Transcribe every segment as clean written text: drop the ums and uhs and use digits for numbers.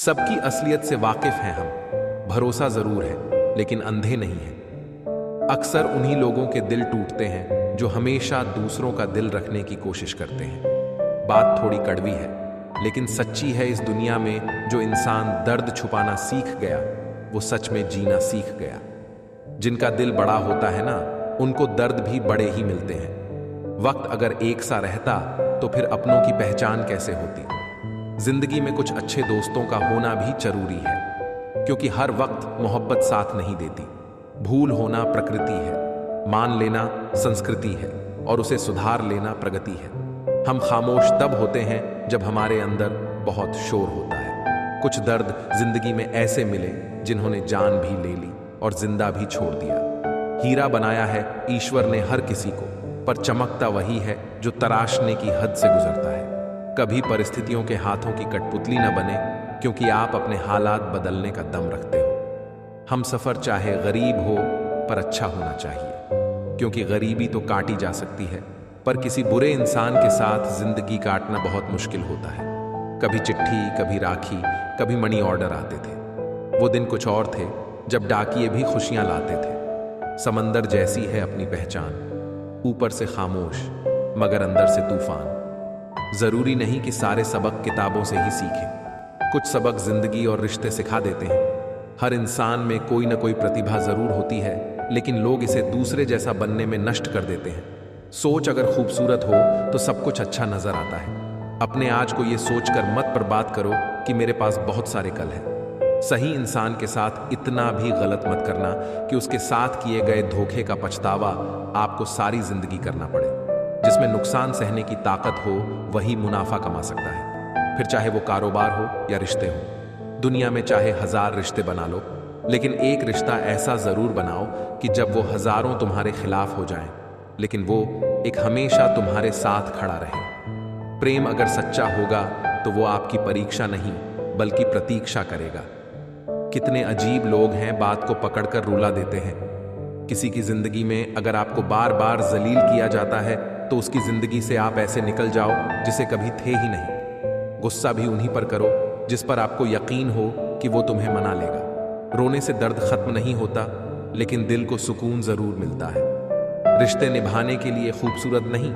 सबकी असलियत से वाकिफ हैं हम, भरोसा जरूर है लेकिन अंधे नहीं हैं। अक्सर उन्हीं लोगों के दिल टूटते हैं जो हमेशा दूसरों का दिल रखने की कोशिश करते हैं। बात थोड़ी कड़वी है लेकिन सच्ची है। इस दुनिया में जो इंसान दर्द छुपाना सीख गया वो सच में जीना सीख गया। जिनका दिल बड़ा होता है ना, उनको दर्द भी बड़े ही मिलते हैं। वक्त अगर एक सा रहता तो फिर अपनों की पहचान कैसे होती। जिंदगी में कुछ अच्छे दोस्तों का होना भी जरूरी है, क्योंकि हर वक्त मोहब्बत साथ नहीं देती। भूल होना प्रकृति है, मान लेना संस्कृति है और उसे सुधार लेना प्रगति है। हम खामोश तब होते हैं जब हमारे अंदर बहुत शोर होता है। कुछ दर्द जिंदगी में ऐसे मिले जिन्होंने जान भी ले ली और जिंदा भी छोड़ दिया। हीरा बनाया है ईश्वर ने हर किसी को, पर चमकता वही है जो तराशने की हद से गुजरता है। कभी परिस्थितियों के हाथों की कठपुतली न बने, क्योंकि आप अपने हालात बदलने का दम रखते हो। हम सफर चाहे गरीब हो पर अच्छा होना चाहिए, क्योंकि गरीबी तो काटी जा सकती है, पर किसी बुरे इंसान के साथ जिंदगी काटना बहुत मुश्किल होता है। कभी चिट्ठी, कभी राखी, कभी मनी ऑर्डर आते थे। वो दिन कुछ और थे जब डाकिये भी खुशियां लाते थे। समंदर जैसी है अपनी पहचान, ऊपर से खामोश मगर अंदर से तूफान। जरूरी नहीं कि सारे सबक किताबों से ही सीखें, कुछ सबक जिंदगी और रिश्ते सिखा देते हैं। हर इंसान में कोई ना कोई प्रतिभा जरूर होती है, लेकिन लोग इसे दूसरे जैसा बनने में नष्ट कर देते हैं। सोच अगर खूबसूरत हो तो सब कुछ अच्छा नजर आता है। अपने आज को ये सोचकर मत बर्बाद करो कि मेरे पास बहुत सारे कल हैं। सही इंसान के साथ इतना भी गलत मत करना कि उसके साथ किए गए धोखे का पछतावा आपको सारी जिंदगी करना पड़े। जिसमें नुकसान सहने की ताकत हो वही मुनाफा कमा सकता है, फिर चाहे वो कारोबार हो या रिश्ते हो। दुनिया में चाहे 1000 रिश्ते बना लो, लेकिन एक रिश्ता ऐसा जरूर बनाओ कि जब वो हजारों तुम्हारे खिलाफ हो जाएं, लेकिन वो एक हमेशा तुम्हारे साथ खड़ा रहे। प्रेम अगर सच्चा होगा तो वो आपकी परीक्षा नहीं बल्कि प्रतीक्षा करेगा। कितने अजीब लोग हैं, बात को पकड़कर रुला देते हैं। किसी की जिंदगी में अगर आपको बार बार जलील किया जाता है तो उसकी जिंदगी से आप ऐसे निकल जाओ जिसे कभी थे ही नहीं। गुस्सा भी उन्हीं पर करो जिस पर आपको यकीन हो कि वो तुम्हें मना लेगा। रोने से दर्द खत्म नहीं होता, लेकिन दिल को सुकून जरूर मिलता है। रिश्ते निभाने के लिए खूबसूरत नहीं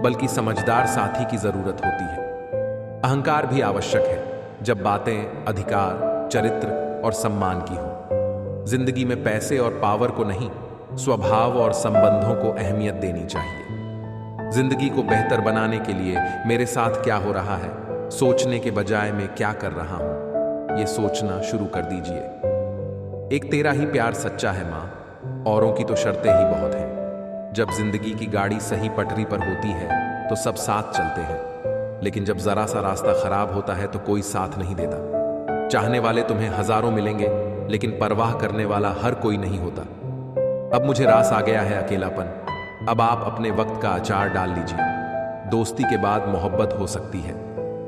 बल्कि समझदार साथी की जरूरत होती है। अहंकार भी आवश्यक है जब बातें अधिकार, चरित्र और सम्मान की हो। जिंदगी में पैसे और पावर को नहीं, स्वभाव और संबंधों को अहमियत देनी चाहिए। जिंदगी को बेहतर बनाने के लिए मेरे साथ क्या हो रहा है सोचने के बजाय मैं क्या कर रहा हूं, ये सोचना शुरू कर दीजिए। एक तेरा ही प्यार सच्चा है मां, औरों की तो शर्तें ही बहुत हैं। जब जिंदगी की गाड़ी सही पटरी पर होती है तो सब साथ चलते हैं, लेकिन जब जरा सा रास्ता खराब होता है तो कोई साथ नहीं देता। चाहने वाले तुम्हें हजारों मिलेंगे, लेकिन परवाह करने वाला हर कोई नहीं होता। अब मुझे रास आ गया है अकेलापन, अब आप अपने वक्त का अचार डाल लीजिए। दोस्ती के बाद मोहब्बत हो सकती है,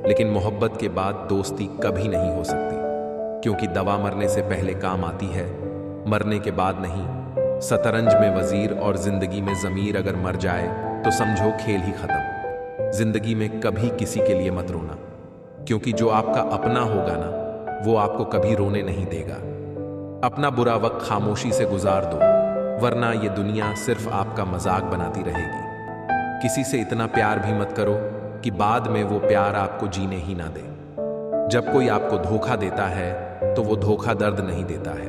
लेकिन मोहब्बत के बाद दोस्ती कभी नहीं हो सकती, क्योंकि दवा मरने से पहले काम आती है, मरने के बाद नहीं। शतरंज में वजीर और जिंदगी में जमीर अगर मर जाए तो समझो खेल ही खत्म। जिंदगी में कभी किसी के लिए मत रोना, क्योंकि जो आपका अपना होगा ना, वो आपको कभी रोने नहीं देगा। अपना बुरा वक्त खामोशी से गुजार दो, वरना ये दुनिया सिर्फ आपका मजाक बनाती रहेगी। किसी से इतना प्यार भी मत करो कि बाद में वो प्यार आपको जीने ही ना दे। जब कोई आपको धोखा देता है तो वो धोखा दर्द नहीं देता है,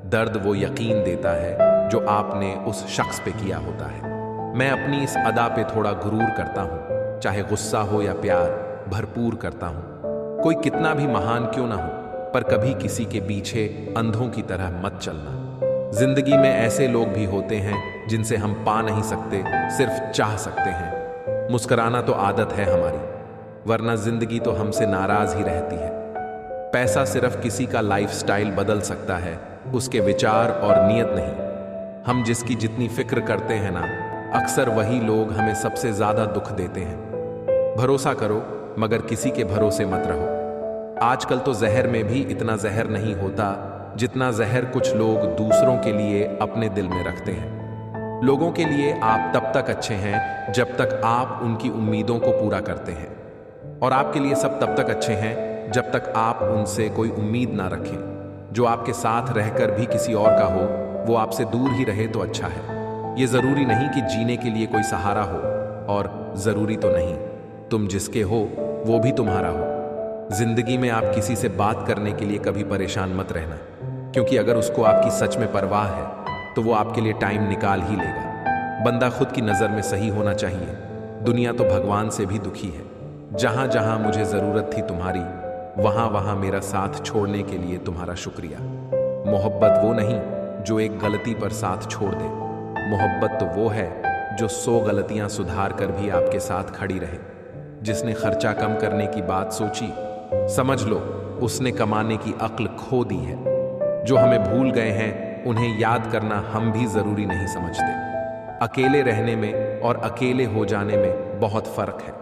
दर्द वो यकीन देता है जो आपने उस शख्स पे किया होता है। मैं अपनी इस अदा पे थोड़ा गुरूर करता हूँ, चाहे गुस्सा हो या प्यार भरपूर करता हूँ। कोई कितना भी महान क्यों ना हो, पर कभी किसी के पीछे अंधों की तरह मत चलना। जिंदगी में ऐसे लोग भी होते हैं जिनसे हम पा नहीं सकते, सिर्फ चाह सकते हैं। मुस्कुराना तो आदत है हमारी, वरना जिंदगी तो हमसे नाराज ही रहती है। पैसा सिर्फ किसी का लाइफस्टाइल बदल सकता है, उसके विचार और नियत नहीं। हम जिसकी जितनी फिक्र करते हैं ना, अक्सर वही लोग हमें सबसे ज्यादा दुख देते हैं। भरोसा करो मगर किसी के भरोसे मत रहो। आजकल तो जहर में भी इतना जहर नहीं होता जितना जहर कुछ लोग दूसरों के लिए अपने दिल में रखते हैं। लोगों के लिए आप तब तक अच्छे हैं जब तक आप उनकी उम्मीदों को पूरा करते हैं, और आपके लिए सब तब तक अच्छे हैं जब तक आप उनसे कोई उम्मीद ना रखें। जो आपके साथ रहकर भी किसी और का हो, वो आपसे दूर ही रहे तो अच्छा है। ये जरूरी नहीं कि जीने के लिए कोई सहारा हो, और जरूरी तो नहीं तुम जिसके हो वो भी तुम्हारा हो। जिंदगी में आप किसी से बात करने के लिए कभी परेशान मत रहना, क्योंकि अगर उसको आपकी सच में परवाह है तो वो आपके लिए टाइम निकाल ही लेगा। बंदा खुद की नज़र में सही होना चाहिए। दुनिया तो भगवान से भी दुखी है। जहां जहां मुझे जरूरत थी तुम्हारी, वहां वहां मेरा साथ छोड़ने के लिए तुम्हारा शुक्रिया। मोहब्बत वो नहीं जो एक गलती पर साथ छोड़ दे। मोहब्बत तो वो है जो 100 गलतियां सुधार कर भी आपके साथ खड़ी रहे। जिसने खर्चा कम करने की बात सोची, समझ लो उसने कमाने की अक्ल खो दी है। जो हमें भूल गए हैं उन्हें याद करना हम भी जरूरी नहीं समझते। अकेले रहने में और अकेले हो जाने में बहुत फर्क है।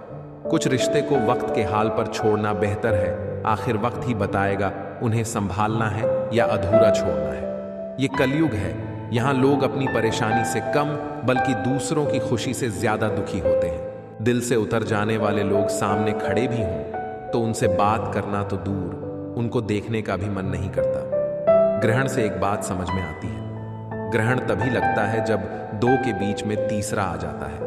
कुछ रिश्ते को वक्त के हाल पर छोड़ना बेहतर है। आखिर वक्त ही बताएगा उन्हें संभालना है या अधूरा छोड़ना है। ये कलयुग है, यहाँ लोग अपनी परेशानी से कम बल्कि दूसरों की खुशी से ज्यादा दुखी होते हैं। दिल से उतर जाने वाले लोग सामने खड़े भी हों तो उनसे बात करना तो दूर, उनको देखने का भी मन नहीं करता। ग्रहण से एक बात समझ में आती है, ग्रहण तभी लगता है जब दो के बीच में तीसरा आ जाता है।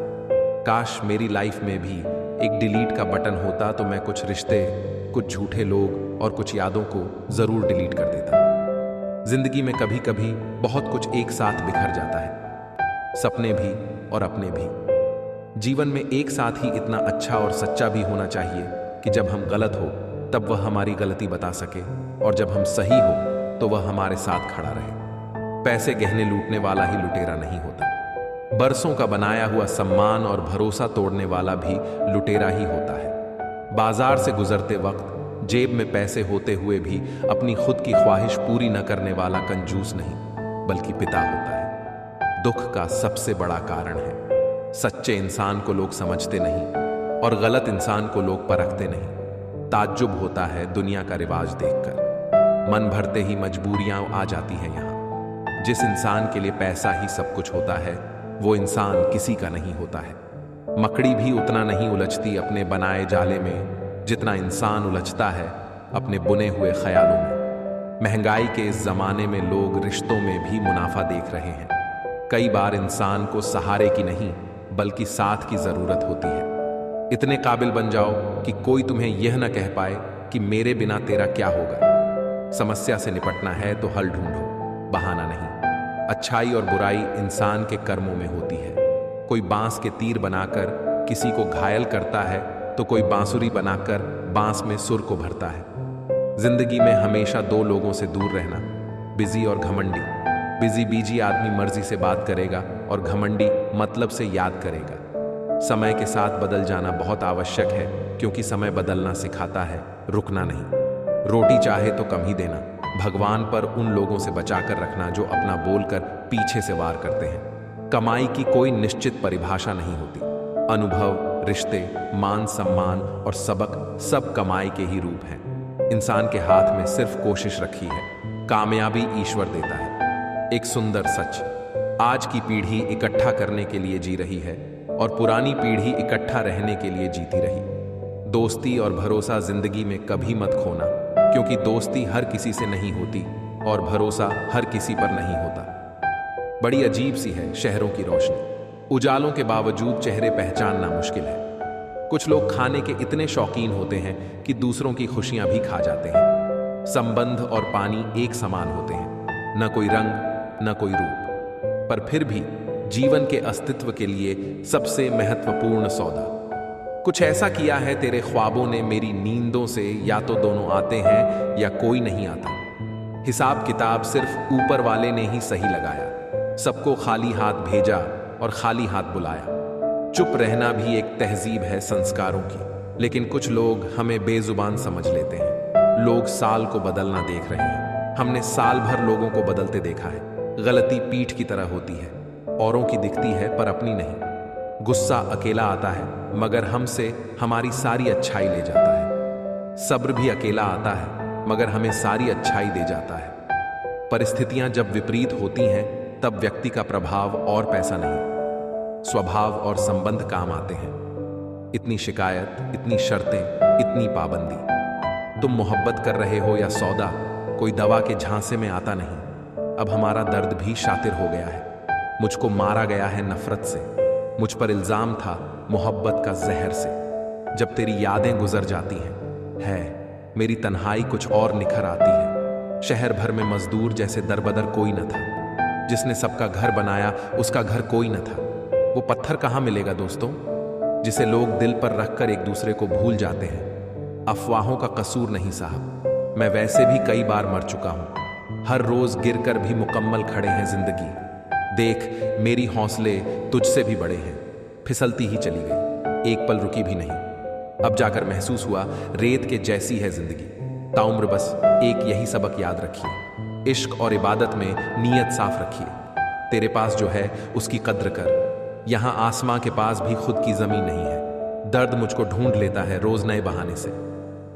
काश मेरी लाइफ में भी एक डिलीट का बटन होता तो मैं कुछ रिश्ते, कुछ झूठे लोग और कुछ यादों को जरूर डिलीट कर देता। जिंदगी में कभी कभी बहुत कुछ एक साथ बिखर जाता है, सपने भी और अपने भी। जीवन में एक साथ ही इतना अच्छा और सच्चा भी होना चाहिए कि जब हम गलत हो तब वह हमारी गलती बता सके, और जब हम सही हो तो वह हमारे साथ खड़ा रहे। पैसे गहने लूटने वाला ही लुटेरा नहीं होता। बरसों का बनाया हुआ सम्मान और भरोसा तोड़ने वाला भी लुटेरा ही होता है। बाजार से गुजरते वक्त जेब में पैसे होते हुए भी अपनी खुद की ख्वाहिश पूरी न करने वाला कंजूस नहीं, बल्कि पिता होता है। दुख का सबसे बड़ा कारण है सच्चे इंसान को लोग समझते नहीं और गलत इंसान को लोग परखते नहीं। ताज्जुब होता है दुनिया का रिवाज देखकर, मन भरते ही मजबूरियां आ जाती हैं यहाँ। जिस इंसान के लिए पैसा ही सब कुछ होता है, वो इंसान किसी का नहीं होता है। मकड़ी भी उतना नहीं उलझती अपने बनाए जाले में जितना इंसान उलझता है अपने बुने हुए ख्यालों में। महंगाई के इस जमाने में लोग रिश्तों में भी मुनाफा देख रहे हैं। कई बार इंसान को सहारे की नहीं बल्कि साथ की जरूरत होती है। इतने काबिल बन जाओ कि कोई तुम्हें यह न कह पाए कि मेरे बिना तेरा क्या होगा। समस्या से निपटना है तो हल ढूंढो, बहाना नहीं। अच्छाई और बुराई इंसान के कर्मों में होती है। कोई बांस के तीर बनाकर किसी को घायल करता है तो कोई बांसुरी बनाकर बांस में सुर को भरता है। जिंदगी में हमेशा दो लोगों से दूर रहना, बिजी और घमंडी। बिजी बीजी आदमी मर्जी से बात करेगा और घमंडी मतलब से याद करेगा। समय के साथ बदल जाना बहुत आवश्यक है, क्योंकि समय बदलना सिखाता है, रुकना नहीं। रोटी चाहे तो कम ही देना। भगवान पर उन लोगों से बचाकर रखना जो अपना बोलकर पीछे से वार करते हैं। कमाई की कोई निश्चित परिभाषा नहीं होती। अनुभव, रिश्ते, मान सम्मान और सबक सब कमाई के ही रूप हैं। इंसान के हाथ में सिर्फ कोशिश रखी है, कामयाबी ईश्वर देता है। एक सुंदर सच, आज की पीढ़ी इकट्ठा करने के लिए जी रही है और पुरानी पीढ़ी इकट्ठा रहने के लिए जीती रही। दोस्ती और भरोसा जिंदगी में कभी मत खोना, क्योंकि दोस्ती हर किसी से नहीं होती और भरोसा हर किसी पर नहीं होता। बड़ी अजीब सी है शहरों की रोशनी, उजालों के बावजूद चेहरे पहचानना मुश्किल है। कुछ लोग खाने के इतने शौकीन होते हैं कि दूसरों की खुशियां भी खा जाते हैं। संबंध और पानी एक समान होते हैं, न कोई रंग न कोई रूप, पर फिर भी जीवन के अस्तित्व के लिए सबसे महत्वपूर्ण सौदा। कुछ ऐसा किया है तेरे ख्वाबों ने मेरी नींदों से, या तो दोनों आते हैं या कोई नहीं आता। हिसाब किताब सिर्फ ऊपर वाले ने ही सही लगाया। सबको खाली हाथ भेजा और खाली हाथ बुलाया। चुप रहना भी एक तहजीब है संस्कारों की, लेकिन कुछ लोग हमें बेजुबान समझ लेते हैं। लोग साल को बदलना देख रहे हैं, हमने साल भर लोगों को बदलते देखा है। गलती पीठ की तरह होती है, औरों की दिखती है पर अपनी नहीं। गुस्सा अकेला आता है मगर हमसे हमारी सारी अच्छाई ले जाता है। सब्र भी अकेला आता है मगर हमें सारी अच्छाई दे जाता है। परिस्थितियां जब विपरीत होती हैं तब व्यक्ति का प्रभाव और पैसा नहीं, स्वभाव और संबंध काम आते हैं। इतनी शिकायत, इतनी शर्तें, इतनी पाबंदी। तुम मोहब्बत कर रहे हो या सौदा, कोई दवा के झांसे में आता नहीं। अब हमारा दर्द भी शातिर हो गया है। मुझको मारा गया है नफरत से, मुझ पर इल्जाम था मोहब्बत का जहर से। जब तेरी यादें गुजर जाती हैं, मेरी तन्हाई कुछ और निखर आती है। शहर भर में मजदूर जैसे दरबदर कोई न था। जिसने सबका घर बनाया उसका घर कोई न था। वो पत्थर कहाँ मिलेगा दोस्तों, जिसे लोग दिल पर रखकर एक दूसरे को भूल जाते हैं। अफवाहों का कसूर नहीं साहब, मैं वैसे भी कई बार मर चुका हूं। हर रोज गिरकर भी मुकम्मल खड़े हैं जिंदगी। देख मेरी हौसले तुझसे भी बड़े हैं। फिसलती ही चली गई, एक पल रुकी भी नहीं। अब जाकर महसूस हुआ रेत के जैसी है जिंदगी। ताउम्र बस एक यही सबक याद रखिए, इश्क और इबादत में नीयत साफ रखिए। तेरे पास जो है उसकी कद्र कर। यहां आसमां के पास भी खुद की जमीन नहीं है। दर्द मुझको ढूंढ लेता है रोज नए बहाने से।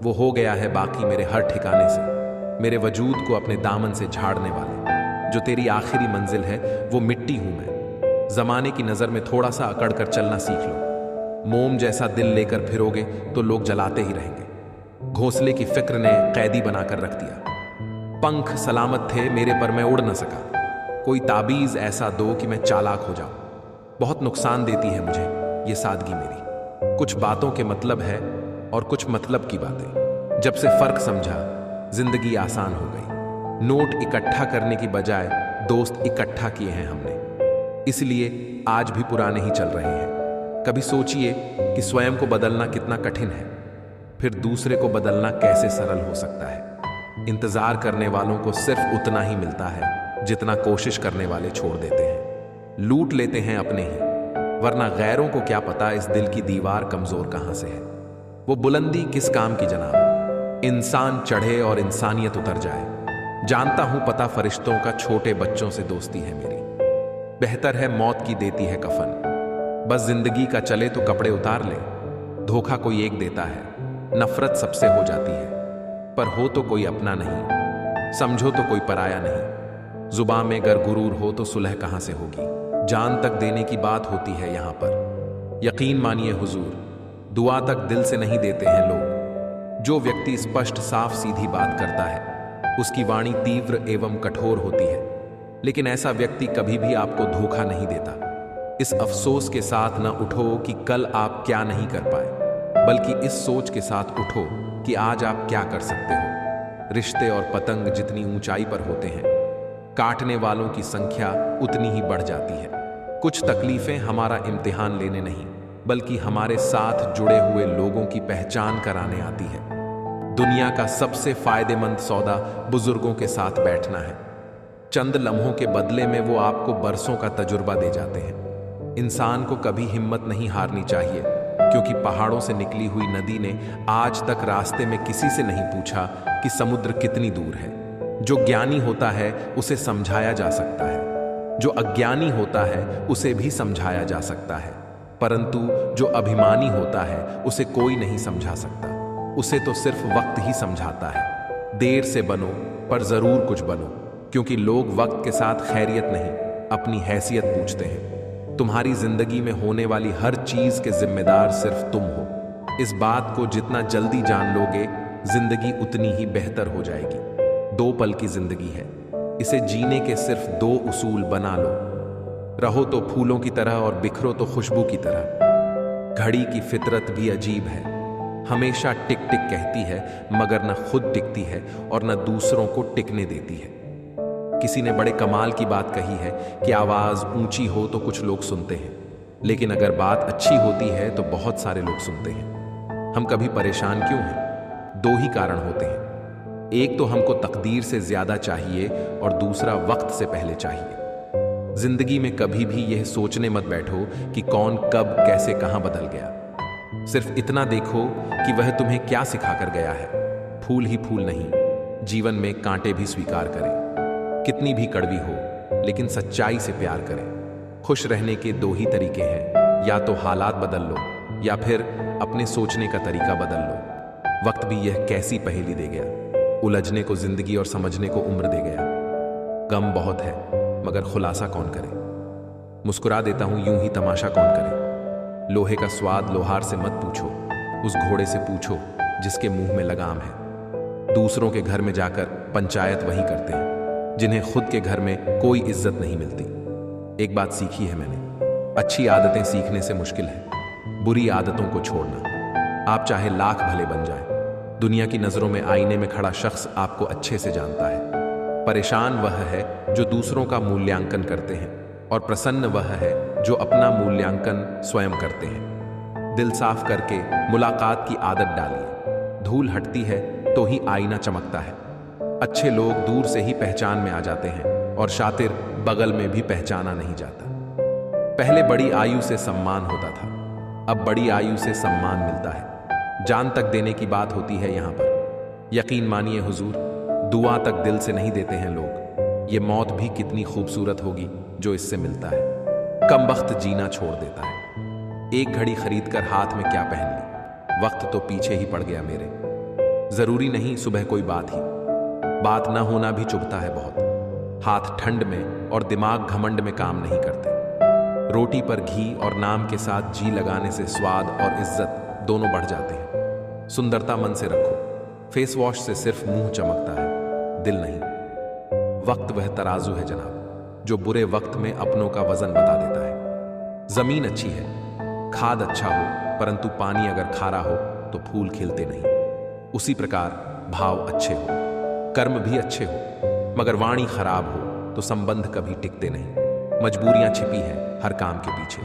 वो हो गया है बाकी मेरे हर ठिकाने से, मेरे वजूद को अपने दामन से झाड़ने वाले। जो तेरी आखिरी मंजिल है वो मिट्टी हूं मैं। जमाने की नजर में थोड़ा सा अकड़ कर चलना सीख लो। मोम जैसा दिल लेकर फिरोगे तो लोग जलाते ही रहेंगे। घोंसले की फिक्र ने कैदी बनाकर रख दिया। पंख सलामत थे मेरे पर, मैं उड़ न सका। कोई ताबीज ऐसा दो कि मैं चालाक हो जाऊं। बहुत नुकसान देती है मुझे ये सादगी मेरी। कुछ बातों के मतलब है और कुछ मतलब की बातें। जब से फर्क समझा जिंदगी आसान हो गई। नोट इकट्ठा करने की बजाय दोस्त इकट्ठा किए हैं हमने, इसलिए आज भी पुराने ही चल रहे हैं। कभी सोचिए कि स्वयं को बदलना कितना कठिन है, फिर दूसरे को बदलना कैसे सरल हो सकता है। इंतजार करने वालों को सिर्फ उतना ही मिलता है जितना कोशिश करने वाले छोड़ देते हैं। लूट लेते हैं अपने ही, वरना गैरों को क्या पता इस दिल की दीवार कमजोर कहां से है। वो बुलंदी किस काम की जनाब, इंसान चढ़े और इंसानियत उतर जाए। जानता हूं पता फरिश्तों का छोटे बच्चों से दोस्ती है मेरी। बेहतर है मौत की देती है कफन, बस जिंदगी का चले तो कपड़े उतार ले। धोखा कोई एक देता है, नफरत सबसे हो जाती है। पर हो तो कोई अपना नहीं, समझो तो कोई पराया नहीं। जुबान में गर गुरूर हो तो सुलह कहां से होगी। जान तक देने की बात होती है यहां पर। यकीन मानिए हुजूर, दुआ तक दिल से नहीं देते हैं लोग। जो व्यक्ति स्पष्ट साफ सीधी बात करता है उसकी वाणी तीव्र एवं कठोर होती है, लेकिन ऐसा व्यक्ति कभी भी आपको धोखा नहीं देता। इस अफसोस के साथ न उठो कि कल आप क्या नहीं कर पाए, बल्कि इस सोच के साथ उठो कि आज आप क्या कर सकते हो। रिश्ते और पतंग जितनी ऊंचाई पर होते हैं, काटने वालों की संख्या उतनी ही बढ़ जाती है। कुछ तकलीफें हमारा इम्तिहान लेने नहीं, बल्कि हमारे साथ जुड़े हुए लोगों की पहचान कराने आती है। दुनिया का सबसे फायदेमंद सौदा बुजुर्गों के साथ बैठना है। चंद लम्हों के बदले में वो आपको बरसों का तजुर्बा दे जाते हैं। इंसान को कभी हिम्मत नहीं हारनी चाहिए, क्योंकि पहाड़ों से निकली हुई नदी ने आज तक रास्ते में किसी से नहीं पूछा कि समुद्र कितनी दूर है। जो ज्ञानी होता है उसे समझाया जा सकता है, जो अज्ञानी होता है उसे भी समझाया जा सकता है, परंतु जो अभिमानी होता है उसे कोई नहीं समझा सकता। उसे तो सिर्फ वक्त ही समझाता है। देर से बनो पर जरूर कुछ बनो, क्योंकि लोग वक्त के साथ खैरियत नहीं अपनी हैसियत पूछते हैं। तुम्हारी जिंदगी में होने वाली हर चीज के जिम्मेदार सिर्फ तुम हो। इस बात को जितना जल्दी जान लोगे, जिंदगी उतनी ही बेहतर हो जाएगी। 2 पल की जिंदगी है, इसे जीने के सिर्फ 2 उसूल बना लो। रहो तो फूलों की तरह और बिखरो तो खुशबू की तरह। घड़ी की फितरत भी अजीब है, हमेशा टिक टिक कहती है, मगर न खुद टिकती है और न दूसरों को टिकने देती है। किसी ने बड़े कमाल की बात कही है कि आवाज ऊंची हो तो कुछ लोग सुनते हैं, लेकिन अगर बात अच्छी होती है तो बहुत सारे लोग सुनते हैं। हम कभी परेशान क्यों हैं? 2 ही कारण होते हैं। एक तो हमको तकदीर से ज्यादा चाहिए और दूसरा वक्त से पहले चाहिए। जिंदगी में कभी भी यह सोचने मत बैठो कि कौन कब कैसे कहां बदल गया। सिर्फ इतना देखो कि वह तुम्हें क्या सिखा कर गया है। फूल ही फूल नहीं, जीवन में कांटे भी स्वीकार करें। कितनी भी कड़वी हो, लेकिन सच्चाई से प्यार करें। खुश रहने के 2 ही तरीके हैं, या तो हालात बदल लो या फिर अपने सोचने का तरीका बदल लो। वक्त भी यह कैसी पहेली दे गया, उलझने को जिंदगी और समझने को उम्र दे गया। गम बहुत है मगर खुलासा कौन करे। मुस्कुरा देता हूं यूं ही तमाशा कौन करे। लोहे का स्वाद लोहार से मत पूछो, उस घोड़े से पूछो जिसके मुंह में लगाम है। दूसरों के घर में जाकर पंचायत वही करते हैं जिन्हें खुद के घर में कोई इज्जत नहीं मिलती। एक बात सीखी है मैंने, अच्छी आदतें सीखने से मुश्किल है, बुरी आदतों को छोड़ना। आप चाहे लाख भले बन जाएं, दुनिया की नजरों में आईने में खड़ा शख्स आपको अच्छे से जानता है। परेशान वह है जो दूसरों का मूल्यांकन करते हैं और प्रसन्न वह है जो अपना मूल्यांकन स्वयं करते हैं। दिल साफ करके मुलाकात की आदत डालिए। धूल हटती है तो ही आईना चमकता है। अच्छे लोग दूर से ही पहचान में आ जाते हैं और शातिर बगल में भी पहचाना नहीं जाता। पहले बड़ी आयु से सम्मान होता था, अब बड़ी आयु से सम्मान मिलता है। जान तक देने की बात होती है यहाँ पर। यकीन मानिए हुजूर, दुआ तक दिल से नहीं देते हैं लोग। ये मौत भी कितनी खूबसूरत होगी जो इससे मिलता है। कम वक्त जीना छोड़ देता है। एक घड़ी खरीद कर हाथ में क्या पहन ली, वक्त तो पीछे ही पड़ गया मेरे। जरूरी नहीं सुबह कोई बात ना होना भी चुभता है बहुत। हाथ ठंड में और दिमाग घमंड में काम नहीं करते। रोटी पर घी और नाम के साथ जी लगाने से स्वाद और इज्जत दोनों बढ़ जाते हैं। सुंदरता मन से रखो, फेस वॉश से सिर्फ मुंह चमकता है, दिल नहीं। वक्त वह तराजू है जनाब, जो बुरे वक्त में अपनों का वजन बता देता है। जमीन अच्छी है, खाद अच्छा हो, परंतु पानी अगर खारा हो तो फूल खिलते नहीं। उसी प्रकार भाव अच्छे हो, कर्म भी अच्छे हो, मगर वाणी खराब हो तो संबंध कभी टिकते नहीं। मजबूरियां छिपी है हर काम के पीछे,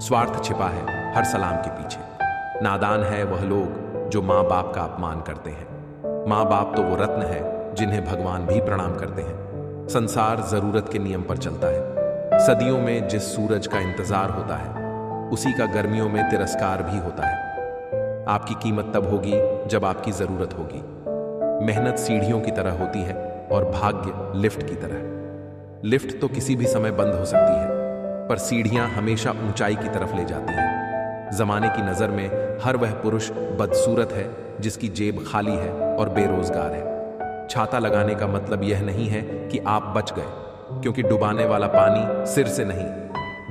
स्वार्थ छिपा है हर सलाम के पीछे। नादान है वह लोग जो माँ बाप का अपमान करते हैं। माँ बाप तो वो रत्न है जिन्हें भगवान भी प्रणाम करते हैं। संसार जरूरत के नियम पर चलता है। सदियों में जिस सूरज का इंतजार होता है, उसी का गर्मियों में तिरस्कार भी होता है। आपकी कीमत तब होगी जब आपकी जरूरत होगी। मेहनत सीढ़ियों की तरह होती है और भाग्य लिफ्ट की तरह। लिफ्ट तो किसी भी समय बंद हो सकती है, पर सीढ़ियां हमेशा ऊंचाई की तरफ ले जाती हैं। जमाने की नजर में हर वह पुरुष बदसूरत है जिसकी जेब खाली है और बेरोजगार है। छाता लगाने का मतलब यह नहीं है कि आप बच गए, क्योंकि डुबाने वाला पानी सिर से नहीं,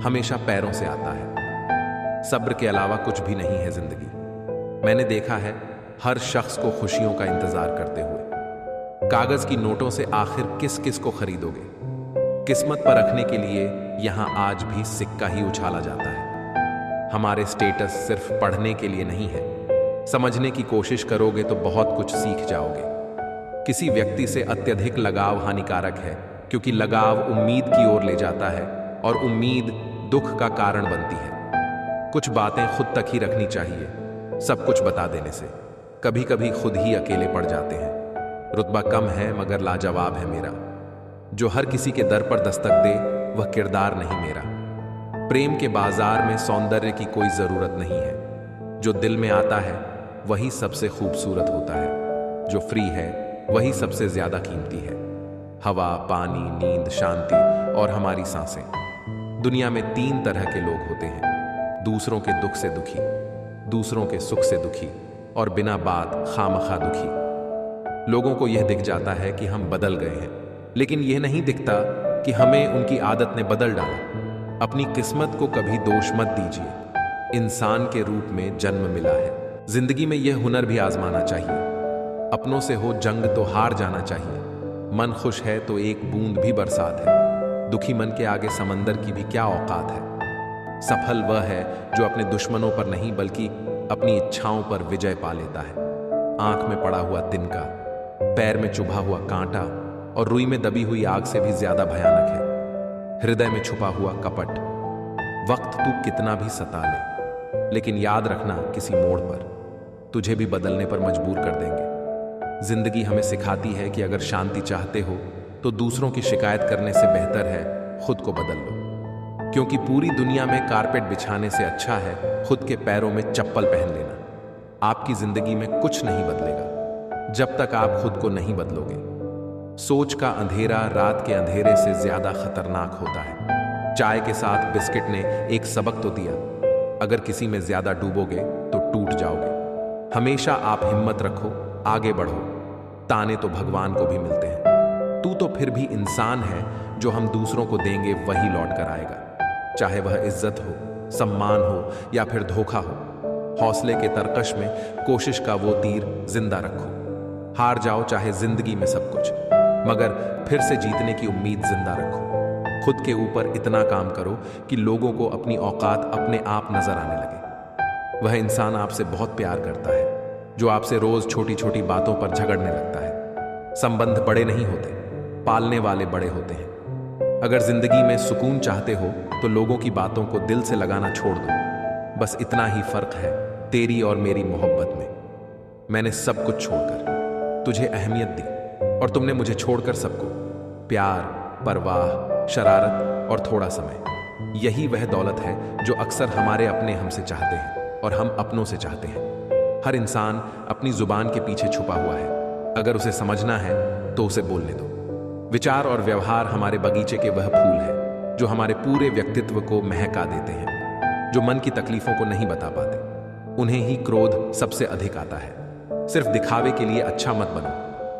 हमेशा पैरों से आता है। सब्र के अलावा कुछ भी नहीं है जिंदगी। मैंने देखा है हर शख्स को खुशियों का इंतजार करते हुए। कागज की नोटों से आखिर किस किस को खरीदोगे? किस्मत पर रखने के लिए यहां आज भी सिक्का ही उछाला जाता है। हमारे स्टेटस सिर्फ पढ़ने के लिए नहीं है। समझने की कोशिश करोगे तो बहुत कुछ सीख जाओगे। किसी व्यक्ति से अत्यधिक लगाव हानिकारक है, क्योंकि लगाव उम्मीद की ओर ले जाता है और उम्मीद दुख का कारण बनती है। कुछ बातें खुद तक ही रखनी चाहिए, सब कुछ बता देने से। कभी कभी खुद ही अकेले पड़ जाते हैं। रुतबा कम है मगर लाजवाब है मेरा। जो हर किसी के दर पर दस्तक दे वह किरदार नहीं मेरा। प्रेम के बाजार में सौंदर्य की कोई जरूरत नहीं है। जो दिल में आता है वही सबसे खूबसूरत होता है। जो फ्री है वही सबसे ज्यादा कीमती है। हवा, पानी, नींद, शांति और हमारी सांसें। दुनिया में 3 तरह के लोग होते हैं: दूसरों के दुख से दुखी, दूसरों के सुख से दुखी और बिना बात खामखा दुखी। लोगों को यह दिख जाता है कि हम बदल गए हैं, लेकिन यह नहीं दिखता कि हमें उनकी आदत ने बदल डाला। अपनी किस्मत को कभी दोष मत दीजिए। इंसान के रूप में जन्म मिला है। जिंदगी में यह हुनर भी आजमाना चाहिए। अपनों से हो जंग तो हार जाना चाहिए। मन खुश है तो एक बूंद भी बरसात है। दुखी मन के आगे समंदर की भी क्या औकात है। सफल वह है जो अपने दुश्मनों पर नहीं बल्कि अपनी इच्छाओं पर विजय पा लेता है। आंख में पड़ा हुआ तिनका, पैर में चुभा हुआ कांटा और रुई में दबी हुई आग से भी ज्यादा भयानक है हृदय में छुपा हुआ कपट। वक्त तू कितना भी सता ले, लेकिन याद रखना किसी मोड़ पर तुझे भी बदलने पर मजबूर कर देंगे। जिंदगी हमें सिखाती है कि अगर शांति चाहते हो तो दूसरों की शिकायत करने से बेहतर है खुद को बदल लो। क्योंकि पूरी दुनिया में कारपेट बिछाने से अच्छा है खुद के पैरों में चप्पल पहन लेना। आपकी जिंदगी में कुछ नहीं बदलेगा जब तक आप खुद को नहीं बदलोगे। सोच का अंधेरा रात के अंधेरे से ज्यादा खतरनाक होता है। चाय के साथ बिस्किट ने एक सबक तो दिया, अगर किसी में ज्यादा डूबोगे तो टूट जाओगे। हमेशा आप हिम्मत रखो, आगे बढ़ो। ताने तो भगवान को भी मिलते हैं। तू तो फिर भी इंसान है, जो हम दूसरों को देंगे वही लौट कर आएगा। चाहे वह इज्जत हो, सम्मान हो या फिर धोखा हो। हौसले के तरकश में कोशिश का वो तीर जिंदा रखो। हार जाओ चाहे जिंदगी में सब कुछ, मगर फिर से जीतने की उम्मीद जिंदा रखो। खुद के ऊपर इतना काम करो कि लोगों को अपनी औकात अपने आप नजर आने लगे। वह इंसान आपसे बहुत प्यार करता है जो आपसे रोज छोटी छोटी बातों पर झगड़ने लगता है। संबंध बड़े नहीं होते, पालने वाले बड़े होते हैं। अगर जिंदगी में सुकून चाहते हो तो लोगों की बातों को दिल से लगाना छोड़ दो। बस इतना ही फर्क है तेरी और मेरी मोहब्बत में। मैंने सब कुछ छोड़कर तुझे अहमियत दी और तुमने मुझे छोड़कर सबको, प्यार, परवाह, शरारत और थोड़ा समय। यही वह दौलत है जो अक्सर हमारे अपने हमसे चाहते हैं और हम अपनों से चाहते हैं। हर इंसान अपनी जुबान के पीछे छुपा हुआ है। अगर उसे समझना है तो उसे बोलने दो। विचार और व्यवहार हमारे बगीचे के वह फूल है जो हमारे पूरे व्यक्तित्व को महका देते हैं। जो मन की तकलीफों को नहीं बता पाते, उन्हें ही क्रोध सबसे अधिक आता है। सिर्फ दिखावे के लिए अच्छा मत बनो।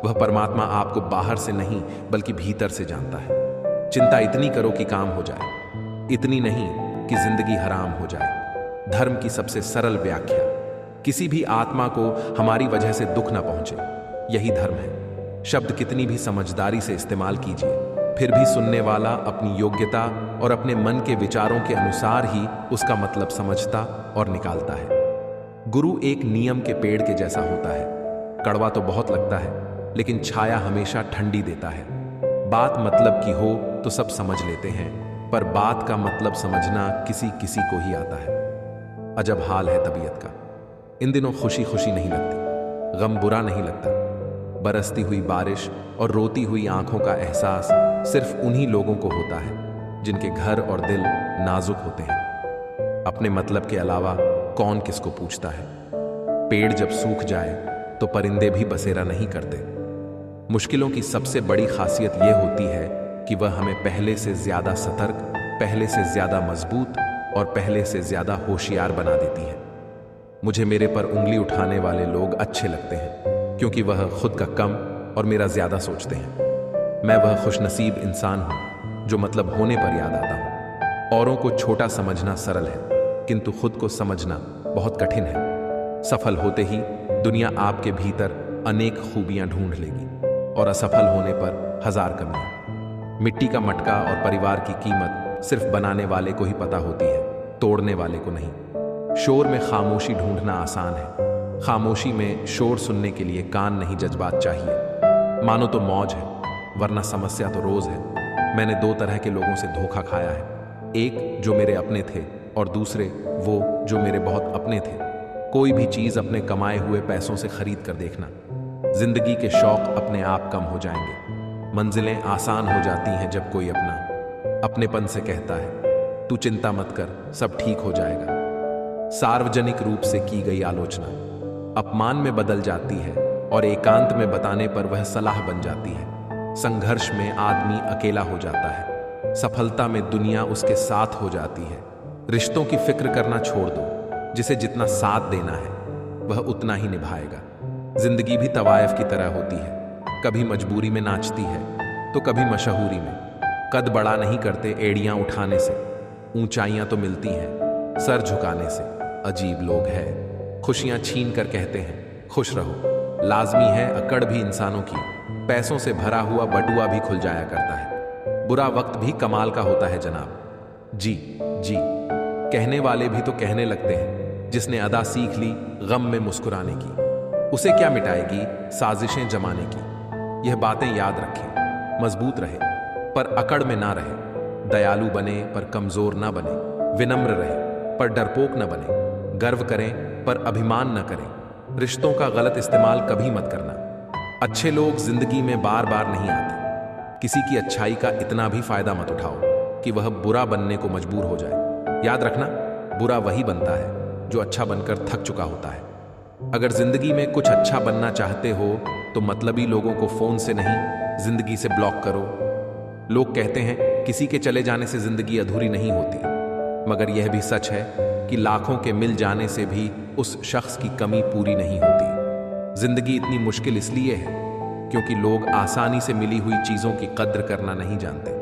वह परमात्मा आपको बाहर से नहीं बल्कि भीतर से जानता है। चिंता इतनी करो कि काम हो जाए, इतनी नहीं कि जिंदगी हराम हो जाए। धर्म की सबसे सरल व्याख्या, किसी भी आत्मा को हमारी वजह से दुख न पहुंचे, यही धर्म है। शब्द कितनी भी समझदारी से इस्तेमाल कीजिए, फिर भी सुनने वाला अपनी योग्यता और अपने मन के विचारों के अनुसार ही उसका मतलब समझता और निकालता है। गुरु एक नीम के पेड़ के जैसा होता है। कड़वा तो बहुत लगता है, लेकिन छाया हमेशा ठंडी देता है। बात मतलब की हो तो सब समझ लेते हैं, पर बात का मतलब समझना किसी किसी को ही आता है। अजब हाल है तबीयत का। इन दिनों खुशी खुशी नहीं लगती, गम बुरा नहीं लगता। बरसती हुई बारिश और रोती हुई आंखों का एहसास सिर्फ उन्हीं लोगों को होता है जिनके घर और दिल नाजुक होते हैं। अपने मतलब के अलावा कौन किसको पूछता है। पेड़ जब सूख जाए तो परिंदे भी बसेरा नहीं करते। मुश्किलों की सबसे बड़ी खासियत यह होती है कि वह हमें पहले से ज्यादा सतर्क, पहले से ज्यादा मजबूत और पहले से ज्यादा होशियार बना देती है। मुझे मेरे पर उंगली उठाने वाले लोग अच्छे लगते हैं क्योंकि वह खुद का कम और मेरा ज्यादा सोचते हैं। मैं वह खुशनसीब इंसान हूं जो मतलब होने पर याद आता हूं। औरों को छोटा समझना सरल है, किंतु खुद को समझना बहुत कठिन है। सफल होते ही दुनिया आपके भीतर अनेक खूबियां ढूंढ लेगी और असफल होने पर हजार कमियां। मिट्टी का मटका और परिवार की कीमत सिर्फ बनाने वाले को ही पता होती है, तोड़ने वाले को नहीं। शोर में खामोशी ढूंढना आसान है, खामोशी में शोर सुनने के लिए कान नहीं जज्बात चाहिए। मानो तो मौज है, वरना समस्या तो रोज है। मैंने दो तरह के लोगों से धोखा खाया है, एक जो मेरे अपने थे और दूसरे वो जो मेरे बहुत अपने थे। कोई भी चीज अपने कमाए हुए पैसों से खरीद कर देखना, जिंदगी के शौक अपने आप कम हो जाएंगे। मंजिलें आसान हो जाती हैं जब कोई अपनेपन से कहता है तू चिंता मत कर, सब ठीक हो जाएगा। सार्वजनिक रूप से की गई आलोचना अपमान में बदल जाती है और एकांत में बताने पर वह सलाह बन जाती है। संघर्ष में आदमी अकेला हो जाता है, सफलता में दुनिया उसके साथ हो जाती है। रिश्तों की फिक्र करना छोड़ दो, जिसे जितना साथ देना है वह उतना ही निभाएगा। जिंदगी भी तवायफ की तरह होती है, कभी मजबूरी में नाचती है तो कभी मशहूरी में। कद बड़ा नहीं करते एड़ियां उठाने से, ऊंचाइयां तो मिलती हैं सर झुकाने से। अजीब लोग हैं, खुशियां छीन कर कहते हैं खुश रहो। लाजमी है अकड़ भी इंसानों की, पैसों से भरा हुआ बटुआ भी खुल जाया करता है। बुरा वक्त भी कमाल का होता है जनाब। जी जी कहने वाले भी तो कहने लगते हैं, जिसने अदा सीख ली गम में मुस्कुराने की, उसे क्या मिटाएगी साजिशें जमाने की। यह बातें याद रखें, मजबूत रहे पर अकड़ में ना रहे। दयालु बने पर कमजोर ना बने, विनम्र रहे पर डरपोक न बने, गर्व करें पर अभिमान न करें। रिश्तों का गलत इस्तेमाल कभी मत करना। अच्छे लोग जिंदगी में बार बार नहीं आते। किसी की अच्छाई का इतना भी फायदा मत उठाओ कि वह बुरा बनने को मजबूर हो जाए। याद रखना, बुरा वही बनता है जो अच्छा बनकर थक चुका होता है। अगर जिंदगी में कुछ अच्छा बनना चाहते हो तो मतलबी लोगों को फोन से नहीं, जिंदगी से ब्लॉक करो। लोग कहते हैं किसी के चले जाने से जिंदगी अधूरी नहीं होती, मगर यह भी सच है कि लाखों के मिल जाने से भी उस शख्स की कमी पूरी नहीं होती। जिंदगी इतनी मुश्किल इसलिए है क्योंकि लोग आसानी से मिली हुई चीजों की कद्र करना नहीं जानते।